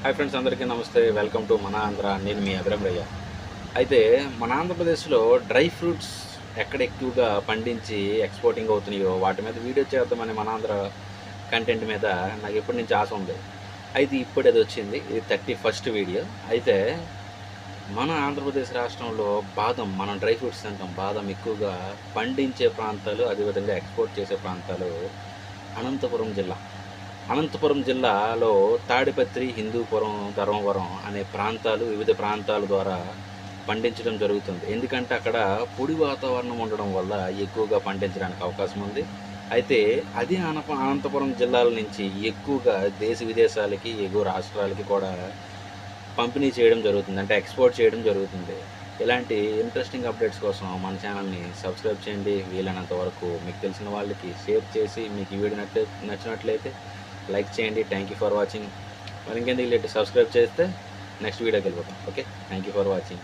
Hi friends, అందరికీ నమస్తే. Welcome to మన ఆంధ్ర. నేను మీ అభిరామయ్య. అయితే మన ఆంధ్రప్రదేశ్లో డ్రై ఫ్రూట్స్ ఎక్కడ ఎక్కువగా పండించి ఎక్స్పోర్టింగ్ అవుతున్నాయో వాటి మీద వీడియో చేద్దామని మన ఆంధ్ర కంటెంట్ మీద నాకు ఎప్పటి నుంచి ఆశ ఉంది. అయితే ఇప్పుడు అది వచ్చింది. ఇది 31st వీడియో. అయితే మన ఆంధ్రప్రదేశ్ రాష్ట్రంలో బాదం, మనం డ్రై ఫ్రూట్స్ తింటాం. బాదం ఎక్కువగా పండించే ప్రాంతాలు, అదేవిధంగా ఎక్స్పోర్ట్ చేసే ప్రాంతాలు అనంతపురం జిల్లా. అనంతపురం జిల్లాలో తాడిపత్రి, హిందూపురం, ధర్మవరం అనే ప్రాంతాలు వివిధ ప్రాంతాల ద్వారా పండించడం జరుగుతుంది. ఎందుకంటే అక్కడ పొడి వాతావరణం ఉండడం వల్ల ఎక్కువగా పండించడానికి అవకాశం ఉంది. అయితే అది అనంతపురం జిల్లాల నుంచి ఎక్కువగా దేశ విదేశాలకి, ఎగువ రాష్ట్రాలకి కూడా పంపిణీ చేయడం జరుగుతుంది. అంటే ఎక్స్పోర్ట్ చేయడం జరుగుతుంది. ఇలాంటి ఇంట్రెస్టింగ్ అప్డేట్స్ కోసం మన ఛానల్ని సబ్స్క్రైబ్ చేయండి. వీలైనంత వరకు మీకు తెలిసిన వాళ్ళకి షేర్ చేసి, మీకు ఈ వీడియో నచ్చినట్లయితే లైక్ చేయండి. Thank you for watching. మరి ఇంకెందుకు లేట్, సబ్స్క్రైబ్ చేస్తే నెక్స్ట్ వీడియోకి వెళ్ళిపోతాం. Okay, thank you for watching.